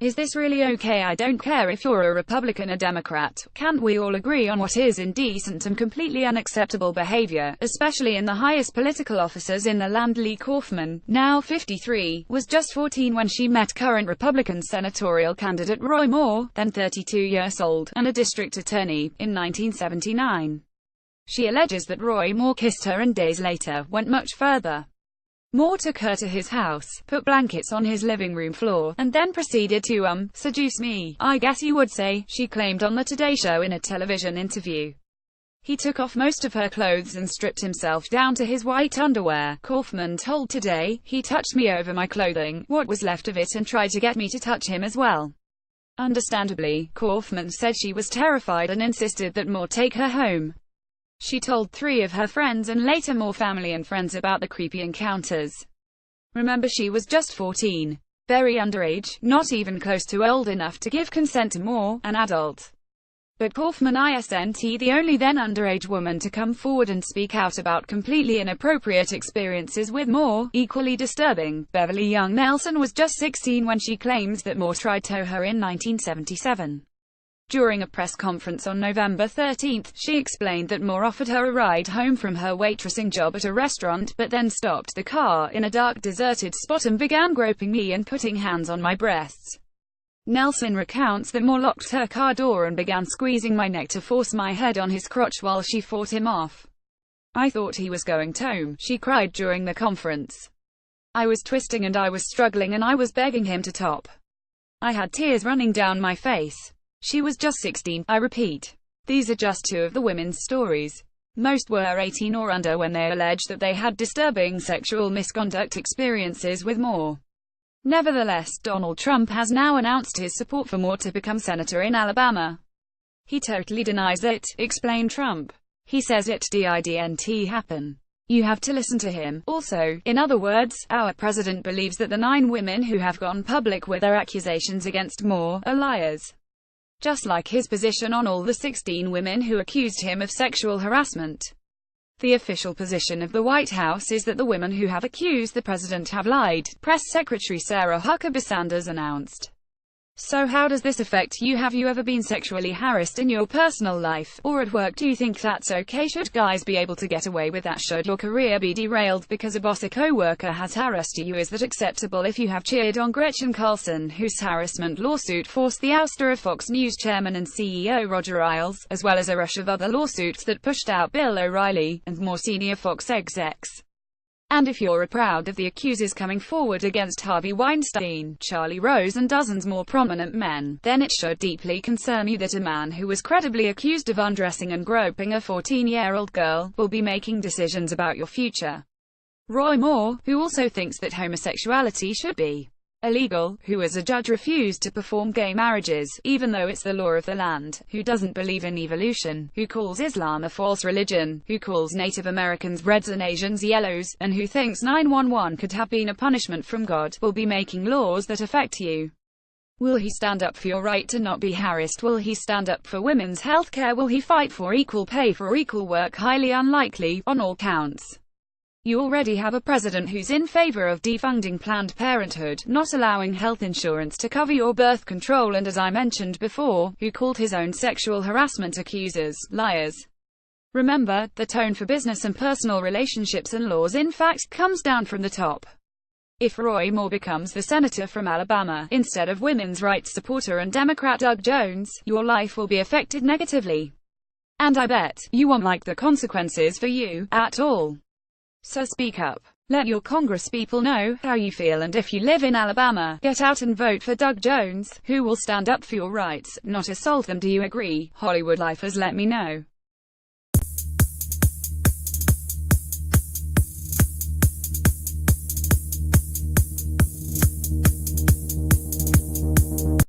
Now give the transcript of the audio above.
Is this really okay? I don't care if you're a Republican or Democrat. Can't we all agree on what is indecent and completely unacceptable behavior, especially in the highest political offices in the land? Lee Kaufman, now 53, was just 14 when she met current Republican senatorial candidate Roy Moore, then 32 years old, and a district attorney, in 1979. She alleges that Roy Moore kissed her and days later, went much further. Moore took her to his house, put blankets on his living room floor, and then proceeded to, seduce me, I guess you would say, she claimed on the Today Show in a television interview. He took off most of her clothes and stripped himself down to his white underwear, Kaufman told Today. He touched me over my clothing, what was left of it, and tried to get me to touch him as well. Understandably, Kaufman said she was terrified and insisted that Moore take her home. She told 3 of her friends and later more family and friends about the creepy encounters. Remember, she was just 14. Very underage, not even close to old enough to give consent to Moore, an adult. But Kaufman isn't the only then underage woman to come forward and speak out about completely inappropriate experiences with Moore. Equally disturbing, Beverly Young Nelson was just 16 when she claims that Moore tried to tow her in 1977. During a press conference on November 13, she explained that Moore offered her a ride home from her waitressing job at a restaurant, but then stopped the car in a dark, deserted spot and began groping me and putting hands on my breasts. Nelson recounts that Moore locked her car door and began squeezing my neck to force my head on his crotch while she fought him off. I thought he was going home, she cried during the conference. I was twisting and I was struggling and I was begging him to stop. I had tears running down my face. She was just 16, I repeat. These are just 2 of the women's stories. Most were 18 or under when they alleged that they had disturbing sexual misconduct experiences with Moore. Nevertheless, Donald Trump has now announced his support for Moore to become senator in Alabama. He totally denies it, explained Trump. He says it didn't happen. You have to listen to him. Also, in other words, our president believes that the 9 women who have gone public with their accusations against Moore are liars. Just like his position on all the 16 women who accused him of sexual harassment. The official position of the White House is that the women who have accused the president have lied, Press Secretary Sarah Huckabee Sanders announced. So how does this affect you? Have you ever been sexually harassed in your personal life, or at work? Do you think that's okay? Should guys be able to get away with that? Should your career be derailed because a boss or co-worker has harassed you? Is that acceptable? If you have cheered on Gretchen Carlson, whose harassment lawsuit forced the ouster of Fox News chairman and CEO Roger Ailes, as well as a rush of other lawsuits that pushed out Bill O'Reilly, and more senior Fox execs. And if you're proud of the accusers coming forward against Harvey Weinstein, Charlie Rose and dozens more prominent men, then it should deeply concern you that a man who was credibly accused of undressing and groping a 14-year-old girl, will be making decisions about your future. Roy Moore, who also thinks that homosexuality should be illegal, who as a judge refused to perform gay marriages, even though it's the law of the land, who doesn't believe in evolution, who calls Islam a false religion, who calls Native Americans reds and Asians yellows, and who thinks 911 could have been a punishment from God, will be making laws that affect you. Will he stand up for your right to not be harassed? Will he stand up for women's health care? Will he fight for equal pay for equal work? Highly unlikely, on all counts. You already have a president who's in favor of defunding Planned Parenthood, not allowing health insurance to cover your birth control, and as I mentioned before, who called his own sexual harassment accusers liars. Remember, the tone for business and personal relationships and laws in fact comes down from the top. If Roy Moore becomes the senator from Alabama, instead of women's rights supporter and Democrat Doug Jones, your life will be affected negatively. And I bet you won't like the consequences for you, at all. So speak up. Let your congresspeople know how you feel, and if you live in Alabama, get out and vote for Doug Jones, who will stand up for your rights, not assault them. Do you agree? Hollywood Life has let me know.